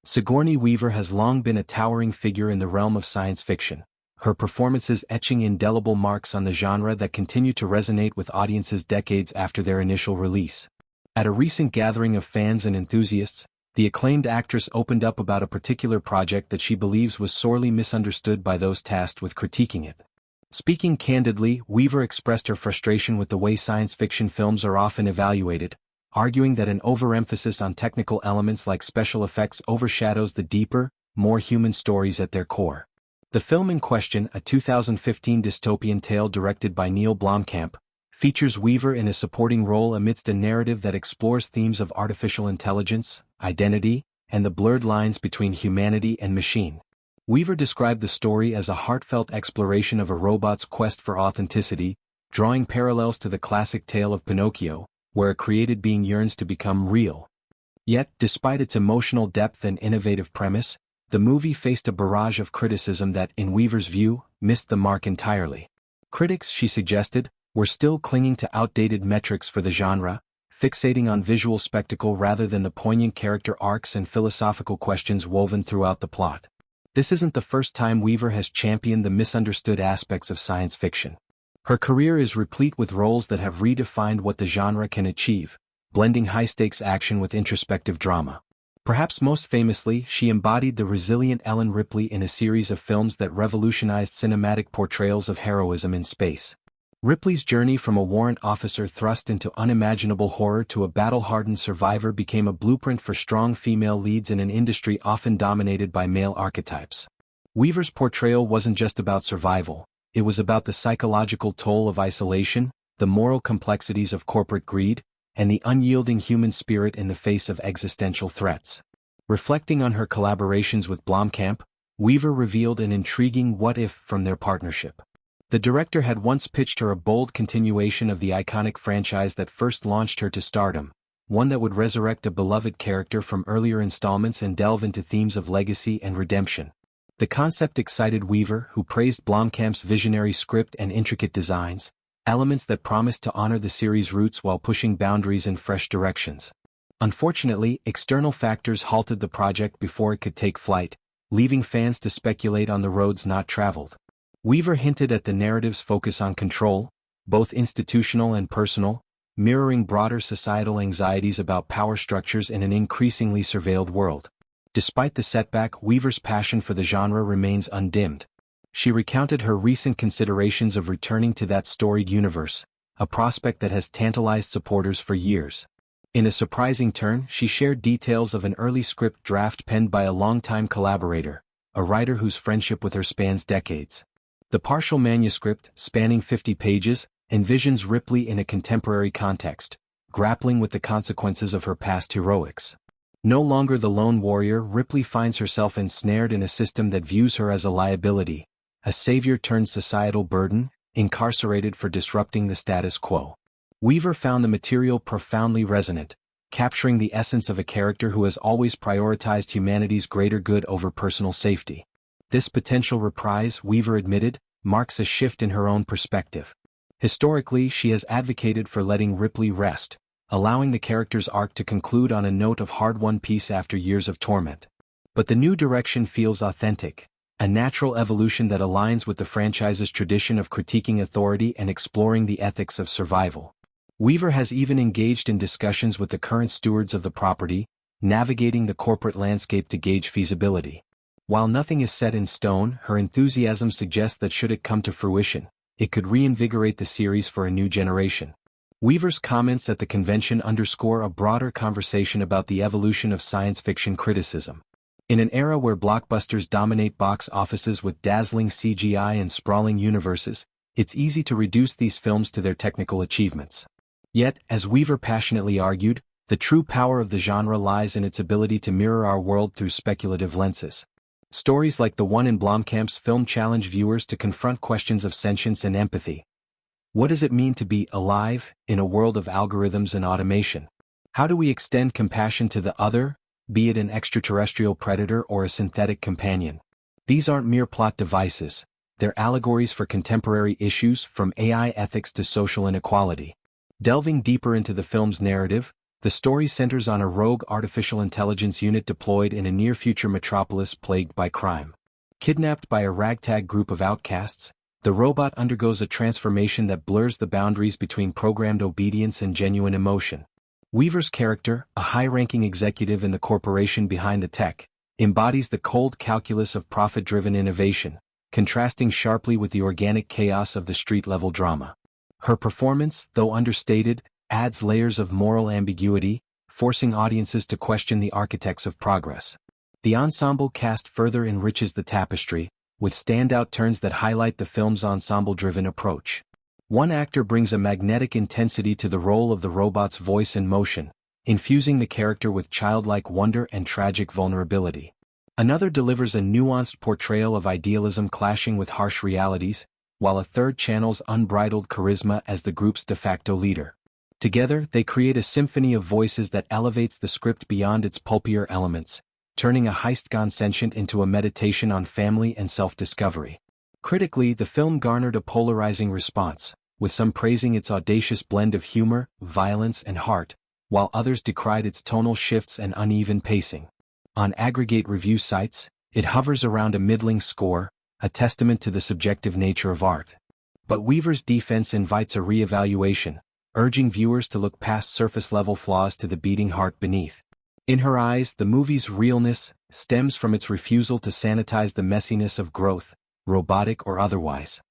Sigourney Weaver has long been a towering figure in the realm of science fiction, her performances etching indelible marks on the genre that continue to resonate with audiences decades after their initial release. At a recent gathering of fans and enthusiasts, the acclaimed actress opened up about a particular project that she believes was sorely misunderstood by those tasked with critiquing it. Speaking candidly, Weaver expressed her frustration with the way science fiction films are often evaluated, arguing that an overemphasis on technical elements like special effects overshadows the deeper, more human stories at their core. The film in question, a 2015 dystopian tale directed by Neill Blomkamp, features Weaver in a supporting role amidst a narrative that explores themes of artificial intelligence, identity, and the blurred lines between humanity and machine. Weaver described the story as a heartfelt exploration of a robot's quest for authenticity, drawing parallels to the classic tale of Pinocchio, where a created being yearns to become real. Yet, despite its emotional depth and innovative premise, the movie faced a barrage of criticism that, in Weaver's view, missed the mark entirely. Critics, she suggested, were still clinging to outdated metrics for the genre, fixating on visual spectacle rather than the poignant character arcs and philosophical questions woven throughout the plot. This isn't the first time Weaver has championed the misunderstood aspects of science fiction. Her career is replete with roles that have redefined what the genre can achieve, blending high-stakes action with introspective drama. Perhaps most famously, she embodied the resilient Ellen Ripley in a series of films that revolutionized cinematic portrayals of heroism in space. Ripley's journey from a warrant officer thrust into unimaginable horror to a battle-hardened survivor became a blueprint for strong female leads in an industry often dominated by male archetypes. Weaver's portrayal wasn't just about survival, it was about the psychological toll of isolation, the moral complexities of corporate greed, and the unyielding human spirit in the face of existential threats. Reflecting on her collaborations with Blomkamp, Weaver revealed an intriguing what-if from their partnership. The director had once pitched her a bold continuation of the iconic franchise that first launched her to stardom, one that would resurrect a beloved character from earlier installments and delve into themes of legacy and redemption. The concept excited Weaver, who praised Blomkamp's visionary script and intricate designs, elements that promised to honor the series' roots while pushing boundaries in fresh directions. Unfortunately, external factors halted the project before it could take flight, leaving fans to speculate on the roads not traveled. Weaver hinted at the narrative's focus on control, both institutional and personal, mirroring broader societal anxieties about power structures in an increasingly surveilled world. Despite the setback, Weaver's passion for the genre remains undimmed. She recounted her recent considerations of returning to that storied universe, a prospect that has tantalized supporters for years. In a surprising turn, she shared details of an early script draft penned by a longtime collaborator, a writer whose friendship with her spans decades. The partial manuscript, spanning 50 pages, envisions Ripley in a contemporary context, grappling with the consequences of her past heroics. No longer the lone warrior, Ripley finds herself ensnared in a system that views her as a liability, a savior-turned-societal burden, incarcerated for disrupting the status quo. Weaver found the material profoundly resonant, capturing the essence of a character who has always prioritized humanity's greater good over personal safety. This potential reprise, Weaver admitted, marks a shift in her own perspective. Historically, she has advocated for letting Ripley rest, allowing the character's arc to conclude on a note of hard-won peace after years of torment. But the new direction feels authentic, a natural evolution that aligns with the franchise's tradition of critiquing authority and exploring the ethics of survival. Weaver has even engaged in discussions with the current stewards of the property, navigating the corporate landscape to gauge feasibility. While nothing is set in stone, her enthusiasm suggests that should it come to fruition, it could reinvigorate the series for a new generation. Weaver's comments at the convention underscore a broader conversation about the evolution of science fiction criticism. In an era where blockbusters dominate box offices with dazzling CGI and sprawling universes, it's easy to reduce these films to their technical achievements. Yet, as Weaver passionately argued, the true power of the genre lies in its ability to mirror our world through speculative lenses. Stories like the one in Blomkamp's film challenge viewers to confront questions of sentience and empathy. What does it mean to be alive in a world of algorithms and automation? How do we extend compassion to the other, be it an extraterrestrial predator or a synthetic companion? These aren't mere plot devices, they're allegories for contemporary issues from AI ethics to social inequality. Delving deeper into the film's narrative, The story centers on a rogue artificial intelligence unit deployed in a near-future metropolis plagued by crime. Kidnapped by a ragtag group of outcasts, the robot undergoes a transformation that blurs the boundaries between programmed obedience and genuine emotion. Weaver's character, a high-ranking executive in the corporation behind the tech, embodies the cold calculus of profit-driven innovation, contrasting sharply with the organic chaos of the street-level drama. Her performance, though understated, adds layers of moral ambiguity, forcing audiences to question the architects of progress. The ensemble cast further enriches the tapestry, with standout turns that highlight the film's ensemble-driven approach. One actor brings a magnetic intensity to the role of the robot's voice and motion, infusing the character with childlike wonder and tragic vulnerability. Another delivers a nuanced portrayal of idealism clashing with harsh realities, while a third channels unbridled charisma as the group's de facto leader. Together, they create a symphony of voices that elevates the script beyond its pulpier elements, turning a heist-gone sentient into a meditation on family and self-discovery. Critically, the film garnered a polarizing response, with some praising its audacious blend of humor, violence, and heart, while others decried its tonal shifts and uneven pacing. On aggregate review sites, it hovers around a middling score, a testament to the subjective nature of art. But Weaver's defense invites a re-evaluation, urging viewers to look past surface-level flaws to the beating heart beneath. In her eyes, the movie's realness stems from its refusal to sanitize the messiness of growth, robotic or otherwise.